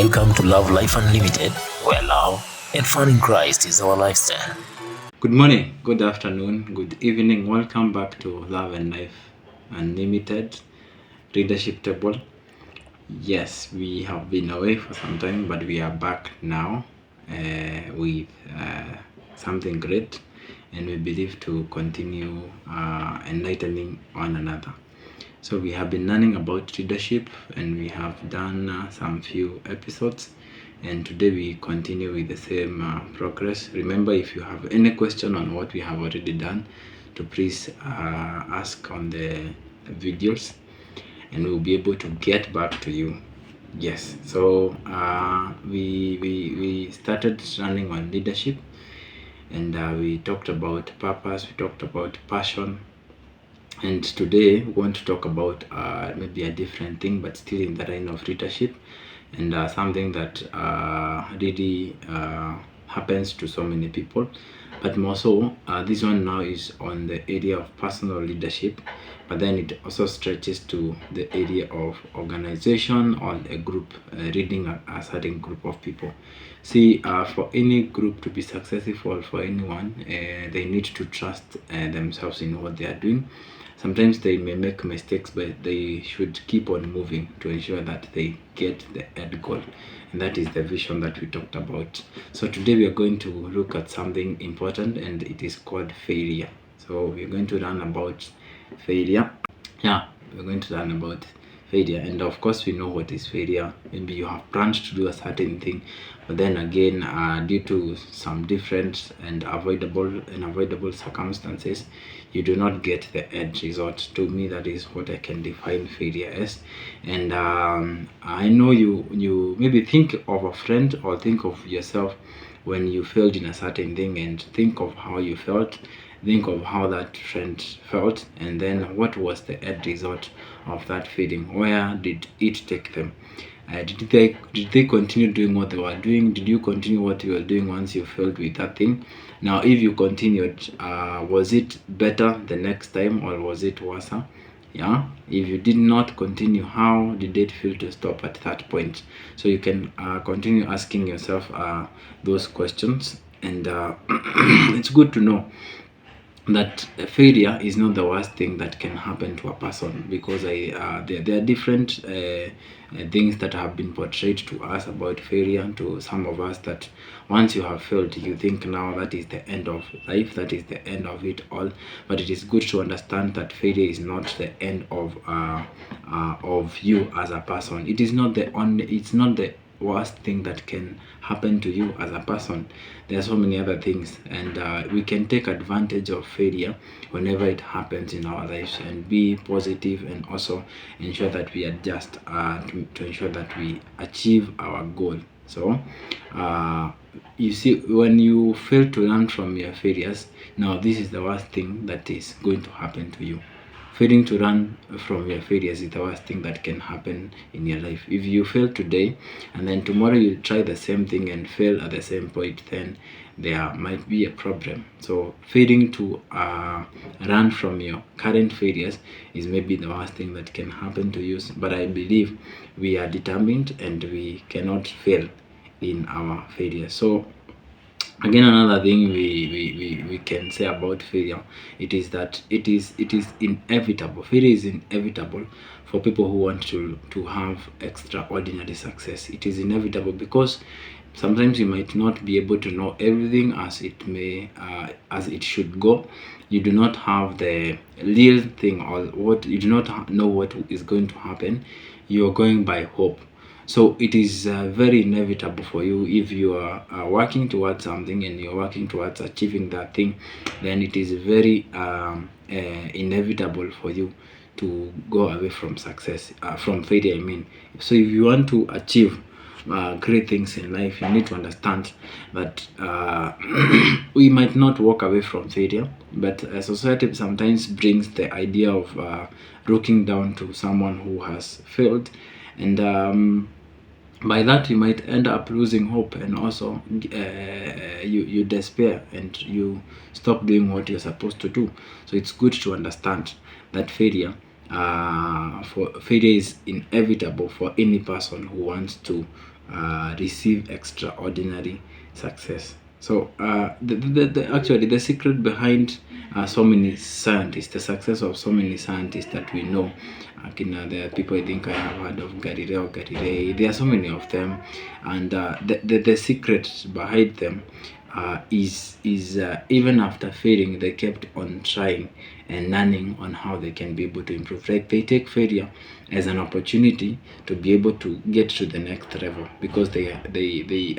Welcome to Love Life Unlimited, where love and fun in Christ is our lifestyle. Good morning, good afternoon, good evening. Welcome back to Love and Life Unlimited Readership Table. Yes, we have been away for some time, but we are back now with something great, and we believe to continue enlightening one another. So we have been learning about leadership, and we have done some few episodes, and today we continue with the same progress. Remember, if you have any question on what we have already done, to please ask on the videos, and we'll be able to get back to you. Yes, so we started running on leadership, and we talked about purpose, we talked about passion, and today we want to talk about maybe a different thing, but still in the line of leadership, and something that really happens to so many people. But more so, this one now is on the area of personal leadership, but then it also stretches to the area of organization or a group, leading a certain group of people. See, for any group to be successful, for anyone, they need to trust themselves in what they are doing. Sometimes they may make mistakes, but they should keep on moving to ensure that they get the end goal. And that is the vision that we talked about. So today we are going to look at something important, and it is called failure. So we're going to learn about failure. Yeah, we're going to learn about failure, and of course we know what is failure. Maybe you have planned to do a certain thing, but then again, due to some different and unavoidable circumstances, you do not get the end result. To me, that is what I can define failure as. And I know you maybe think of a friend or think of yourself when you failed in a certain thing, and think of how you felt, think of how that friend felt, and then what was the end result of that feeling. Where did it take them? Did they continue doing what they were doing? Did you continue what you were doing once you failed with that thing? Now, if you continued, was it better the next time, or was it worse? Yeah, if you did not continue, how did it feel to stop at that point? So you can continue asking yourself those questions, and it's good to know that failure is not the worst thing that can happen to a person, because there are different things that have been portrayed to us about failure, to some of us, that once you have failed, you think now that is the end of life, that is the end of it all. But it is good to understand that failure is not the end of you as a person. It's not the worst thing that can happen to you as a person. There are so many other things, and we can take advantage of failure whenever it happens in our lives, and be positive, and also ensure that we adjust to ensure that we achieve our goal. So you see, when you fail to learn from your failures, now this is the worst thing that is going to happen to you. Failing to learn from your failures is the worst thing that can happen in your life. If you fail today, and then tomorrow you try the same thing and fail at the same point, then there might be a problem. So failing to learn from your current failures is maybe the worst thing that can happen to you. But I believe we are determined, and we cannot fail in our failures. So again, another thing we can say about failure, it is that it is inevitable. Failure is inevitable for people who want to have extraordinary success. It is inevitable, because sometimes you might not be able to know everything as it should go. You do not have the real thing, or what you do not know what is going to happen. You are going by hope. So it is very inevitable for you. If you are working towards something, and you're working towards achieving that thing, then it is very inevitable for you to go away from success, from failure, I mean. So if you want to achieve great things in life, you need to understand that we might not walk away from failure, but society sometimes brings the idea of looking down to someone who has failed, and by that you might end up losing hope, and also you despair, and you stop doing what you're supposed to do. So it's good to understand that failure is inevitable for any person who wants to receive extraordinary success. So actually the secret behind so many scientists, the success of so many scientists that we know, there are people I think I have heard of, Galileo Galilei. There are so many of them, and the secret behind them is even after failing, they kept on trying and learning on how they can be able to improve. Like they take failure as an opportunity to be able to get to the next level, because they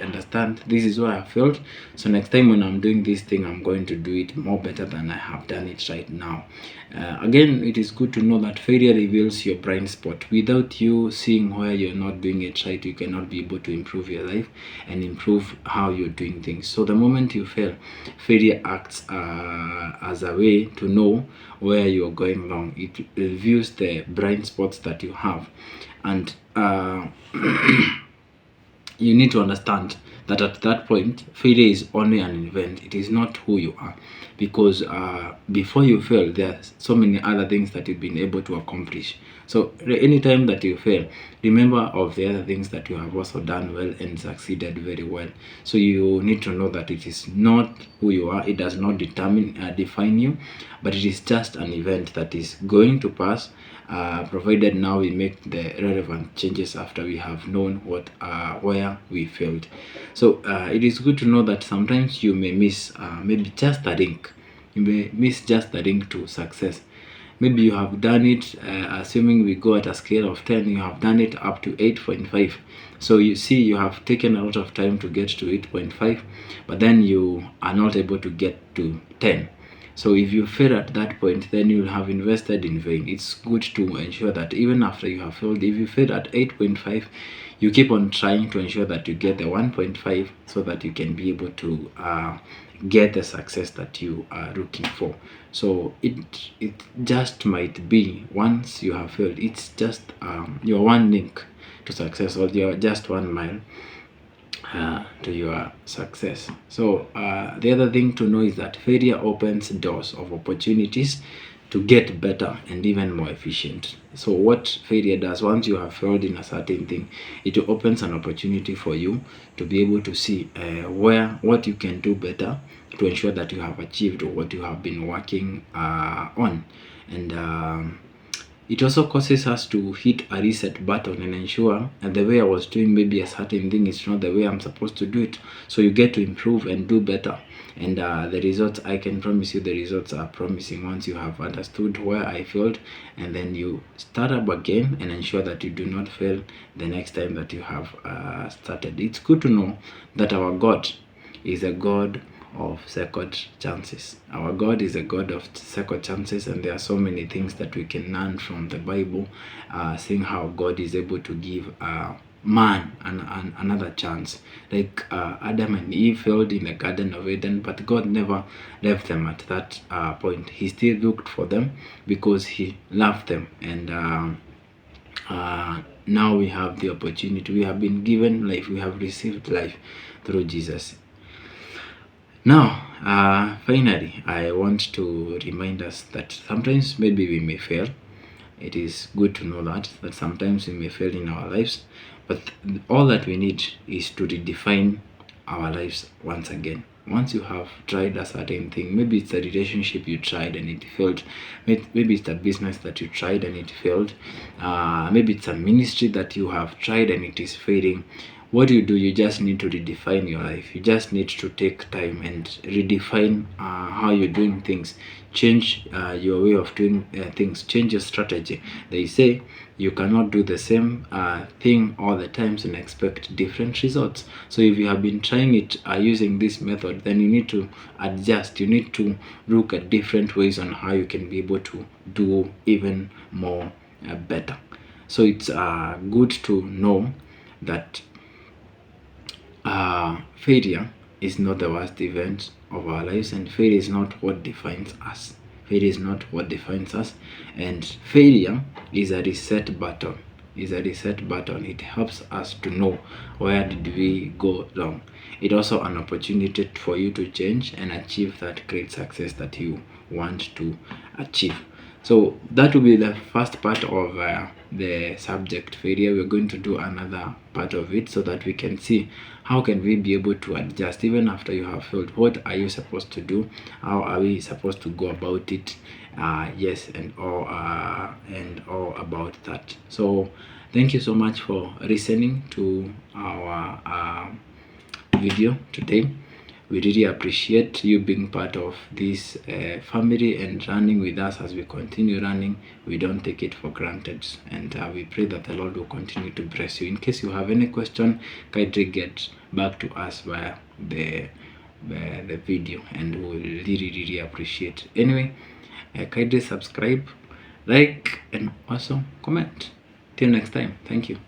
understand this is where I failed. So next time when I'm doing this thing, I'm going to do it more better than I have done it right now. Again, it is good to know that failure reveals your blind spot. Without you seeing where you're not doing it right, you cannot be able to improve your life and improve how you're doing things. So the moment you fail, failure acts as a way to know where you're going wrong. It reveals the blind spots that you have, and you need to understand that at that point, failure is only an event. It is not who you are, because before you fail, there are so many other things that you've been able to accomplish. So anytime that you fail, remember of the other things that you have also done well and succeeded very well. So you need to know that it is not who you are. It does not define you, but it is just an event that is going to pass, provided now we make the relevant changes after we have known where we failed. So it is good to know that sometimes you may miss maybe just a link. You may miss just the link to success. Maybe you have done it, assuming we go at a scale of 10, you have done it up to 8.5. So you see, you have taken a lot of time to get to 8.5, but then you are not able to get to 10. So if you fail at that point, then you'll have invested in vain. It's good to ensure that even after you have failed, if you fail at 8.5, you keep on trying to ensure that you get the 1.5, so that you can be able to get the success that you are looking for. So it just might be, once you have failed, it's just your one link to success, or you're just 1 mile to your success. So the other thing to know is that failure opens doors of opportunities to get better and even more efficient. So what failure does, once you have failed in a certain thing, it opens an opportunity for you to be able to see what you can do better to ensure that you have achieved what you have been working on. And it also causes us to hit a reset button and ensure that the way I was doing maybe a certain thing is not the way I'm supposed to do it. So you get to improve and do better. And the results, I can promise you, the results are promising once you have understood where I failed, and then you start up again and ensure that you do not fail the next time that you have started. It's good to know that our God is a God of second chances. Our God is a God of second chances, and there are so many things that we can learn from the Bible, seeing how God is able to give man another chance. Like Adam and Eve failed in the Garden of Eden, but God never left them at that point. He still looked for them because He loved them, and now we have the opportunity. We have been given life. We have received life through Jesus. Now, finally, I want to remind us that sometimes maybe we may fail. It is good to know that sometimes we may fail in our lives, but all that we need is to redefine our lives once again. Once you have tried a certain thing, maybe it's a relationship you tried and it failed, maybe it's a business that you tried and it failed, maybe it's a ministry that you have tried and it is failing. What you do, you just need to redefine your life. You just need to take time and redefine how you're doing things. Change your way of doing things. Change your strategy. They say you cannot do the same thing all the times and expect different results. So if you have been trying it using this method, then you need to adjust. You need to look at different ways on how you can be able to do even more better. So it's good to know that failure is not the worst event of our lives, and failure is not what defines us. Failure is not what defines us, and failure is a reset button. It helps us to know where did we go wrong. It's also an opportunity for you to change and achieve that great success that you want to achieve. So that will be the first part of the subject failure. We're going to do another part of it so that we can see how can we be able to adjust even after you have failed. What are you supposed to do? How are we supposed to go about it? Yes, and all about that. So thank you so much for listening to our video today. We really appreciate you being part of this family and running with us as we continue running. We don't take it for granted, and we pray that the Lord will continue to bless you. In case you have any question, kindly get back to us via the video, and we will really appreciate. Anyway, kindly subscribe, like, and also comment. Till next time, thank you.